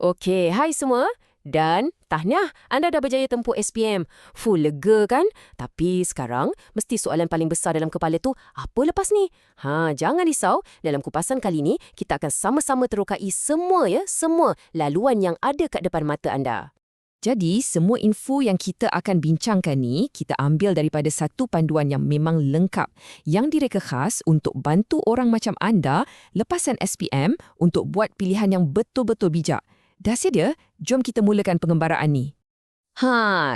Okey, hai semua. Dan tahniah, anda dah berjaya tempuh SPM. Full lega kan? Tapi sekarang, mesti soalan paling besar dalam kepala tu, apa lepas ni? Jangan risau. Dalam kupasan kali ni, kita akan sama-sama terokai semua laluan yang ada kat depan mata anda. Jadi, semua info yang kita akan bincangkan ni, kita ambil daripada satu panduan yang memang lengkap, yang direka khas untuk bantu orang macam anda lepasan SPM untuk buat pilihan yang betul-betul bijak. Dah sedia? Jom kita mulakan pengembaraan ni.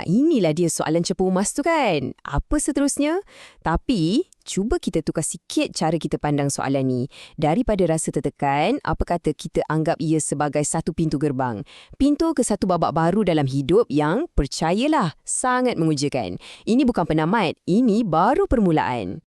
Inilah dia soalan cepu emas tu kan? Apa seterusnya? Tapi, cuba kita tukar sikit cara kita pandang soalan ni. Daripada rasa tertekan, apa kata kita anggap ia sebagai satu pintu gerbang. Pintu ke satu babak baru dalam hidup yang, percayalah, sangat mengujakan. Ini bukan penamat, ini baru permulaan.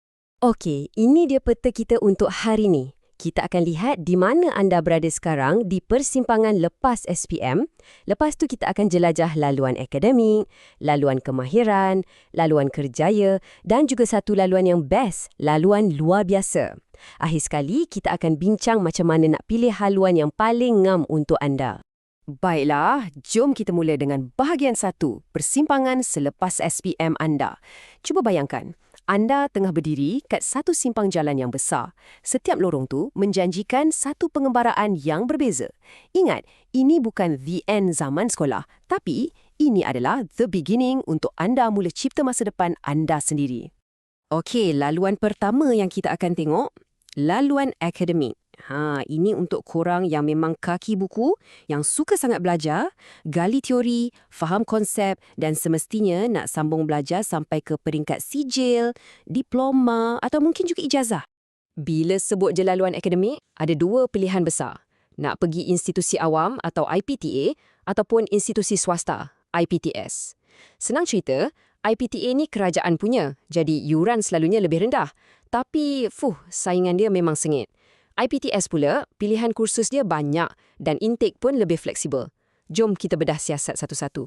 Okey, ini dia peta kita untuk hari ni. Kita akan lihat di mana anda berada sekarang di persimpangan lepas SPM. Lepas tu kita akan jelajah laluan akademik, laluan kemahiran, laluan kerjaya dan juga satu laluan yang best, laluan luar biasa. Akhir sekali, kita akan bincang macam mana nak pilih haluan yang paling ngam untuk anda. Baiklah, jom kita mula dengan bahagian 1, persimpangan selepas SPM anda. Cuba bayangkan, anda tengah berdiri kat satu simpang jalan yang besar. Setiap lorong tu menjanjikan satu pengembaraan yang berbeza. Ingat, ini bukan the end zaman sekolah, tapi ini adalah the beginning untuk anda mula cipta masa depan anda sendiri. Okey, laluan pertama yang kita akan tengok, laluan akademik. Ini untuk korang yang memang kaki buku, yang suka sangat belajar, gali teori, faham konsep dan semestinya nak sambung belajar sampai ke peringkat sijil, diploma atau mungkin juga ijazah. Bila sebut je laluan akademik, ada dua pilihan besar. Nak pergi institusi awam atau IPTA ataupun institusi swasta, IPTS. Senang cerita, IPTA ni kerajaan punya, jadi yuran selalunya lebih rendah. Tapi, saingan dia memang sengit. IPTS pula, pilihan kursus dia banyak dan intake pun lebih fleksibel. Jom kita bedah siasat satu-satu.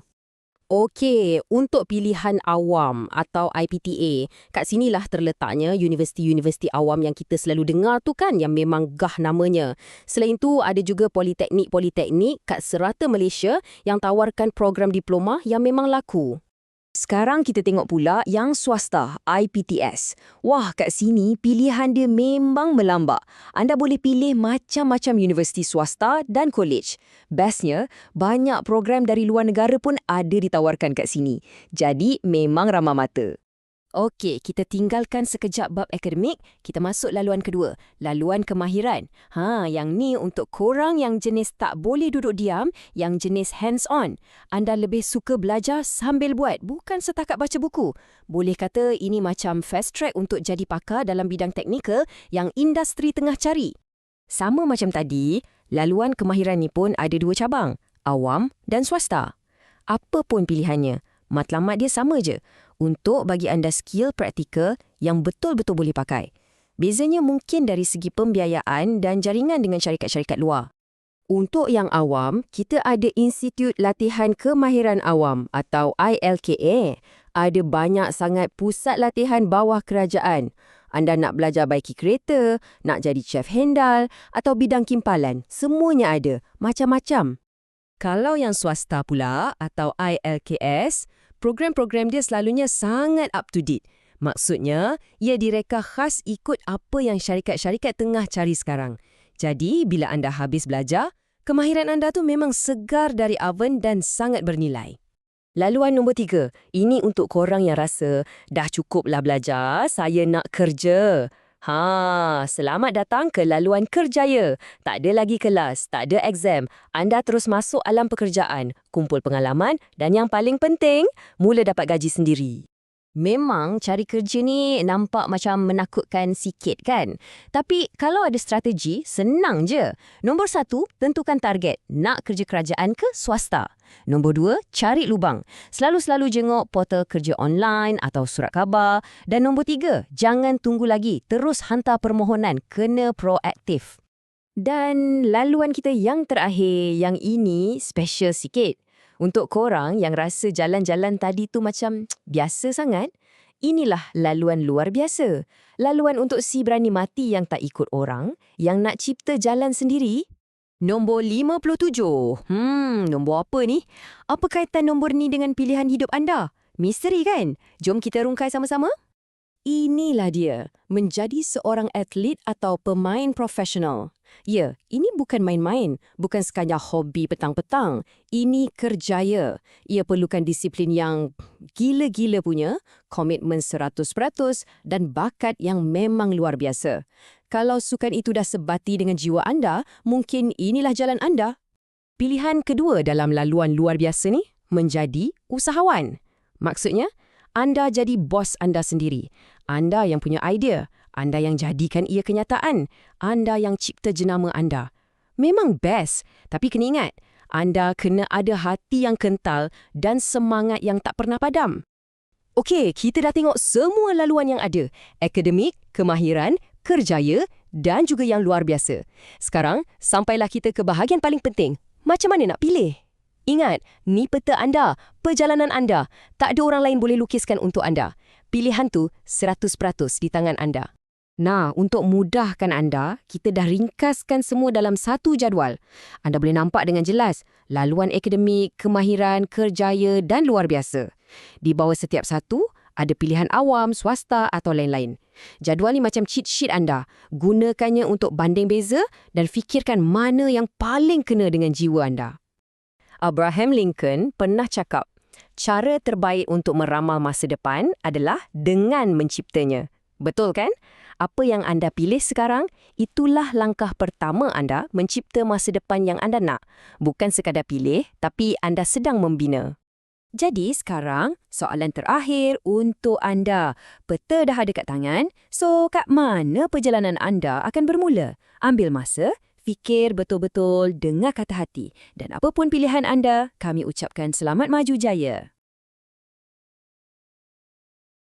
Okey, untuk pilihan awam atau IPTA, kat sinilah terletaknya universiti-universiti awam yang kita selalu dengar tu kan, yang memang gah namanya. Selain tu, ada juga politeknik-politeknik kat serata Malaysia yang tawarkan program diploma yang memang laku. Sekarang kita tengok pula yang swasta, IPTS. Wah, kat sini pilihan dia memang melambak. Anda boleh pilih macam-macam universiti swasta dan kolej. Bestnya, banyak program dari luar negara pun ada ditawarkan kat sini. Jadi, memang ramah mata. Okey, kita tinggalkan sekejap bab akademik, kita masuk laluan kedua, laluan kemahiran. Yang ni untuk korang yang jenis tak boleh duduk diam, yang jenis hands-on. Anda lebih suka belajar sambil buat, bukan setakat baca buku. Boleh kata ini macam fast track untuk jadi pakar dalam bidang teknikal yang industri tengah cari. Sama macam tadi, laluan kemahiran ni pun ada dua cabang, awam dan swasta. Apa pun pilihannya, matlamat dia sama je, untuk bagi anda skill praktikal yang betul-betul boleh pakai. Bezanya mungkin dari segi pembiayaan dan jaringan dengan syarikat-syarikat luar. Untuk yang awam, kita ada Institut Latihan Kemahiran Awam atau ILKA. Ada banyak sangat pusat latihan bawah kerajaan. Anda nak belajar baiki kereta, nak jadi chef handal atau bidang kimpalan, semuanya ada, macam-macam. Kalau yang swasta pula atau ILKS, program-program dia selalunya sangat up to date. Maksudnya, ia direka khas ikut apa yang syarikat-syarikat tengah cari sekarang. Jadi, bila anda habis belajar, kemahiran anda tu memang segar dari oven dan sangat bernilai. Laluan nombor 3, ini untuk korang yang rasa, dah cukuplah belajar, saya nak kerja. Selamat datang ke laluan kerjaya. Tak ada lagi kelas, tak ada exam. Anda terus masuk alam pekerjaan, kumpul pengalaman dan yang paling penting, mula dapat gaji sendiri. Memang cari kerja ni nampak macam menakutkan sikit kan? Tapi kalau ada strategi, senang je. Nombor 1, tentukan target. Nak kerja kerajaan ke swasta? Nombor 2, cari lubang. Selalu-selalu jenguk portal kerja online atau surat khabar. Dan nombor 3, jangan tunggu lagi. Terus hantar permohonan. Kena proaktif. Dan laluan kita yang terakhir, yang ini special sikit. Untuk korang yang rasa jalan-jalan tadi tu macam biasa sangat, inilah laluan luar biasa. Laluan untuk si berani mati yang tak ikut orang, yang nak cipta jalan sendiri. Nombor 57. Nombor apa ni? Apa kaitan nombor ni dengan pilihan hidup anda? Misteri kan? Jom kita rungkai sama-sama. Inilah dia, menjadi seorang atlet atau pemain profesional. Ya, ini bukan main-main, bukan sekadar hobi petang-petang. Ini kerjaya. Ia perlukan disiplin yang gila-gila punya, komitmen 100% dan bakat yang memang luar biasa. Kalau sukan itu dah sebati dengan jiwa anda, mungkin inilah jalan anda. Pilihan kedua dalam laluan luar biasa ni, menjadi usahawan. Maksudnya, anda jadi bos anda sendiri. Anda yang punya idea. Anda yang jadikan ia kenyataan. Anda yang cipta jenama anda. Memang best, tapi kena ingat, anda kena ada hati yang kental dan semangat yang tak pernah padam. Okey, kita dah tengok semua laluan yang ada. Akademik, kemahiran, kerjaya dan juga yang luar biasa. Sekarang, sampailah kita ke bahagian paling penting. Macam mana nak pilih? Ingat, ni peta anda, perjalanan anda. Tak ada orang lain boleh lukiskan untuk anda. Pilihan tu 100% di tangan anda. Nah, untuk mudahkan anda, kita dah ringkaskan semua dalam satu jadual. Anda boleh nampak dengan jelas laluan akademik, kemahiran, kerjaya dan luar biasa. Di bawah setiap satu, ada pilihan awam, swasta atau lain-lain. Jadual ni macam cheat sheet anda. Gunakannya untuk banding beza dan fikirkan mana yang paling kena dengan jiwa anda. Abraham Lincoln pernah cakap, cara terbaik untuk meramal masa depan adalah dengan menciptanya. Betul kan? Apa yang anda pilih sekarang, itulah langkah pertama anda mencipta masa depan yang anda nak. Bukan sekadar pilih, tapi anda sedang membina. Jadi sekarang, soalan terakhir untuk anda. Peta dah ada kat tangan, so kat mana perjalanan anda akan bermula? Ambil masa, fikir betul-betul, dengar kata hati. Dan apapun pilihan anda, kami ucapkan selamat maju jaya.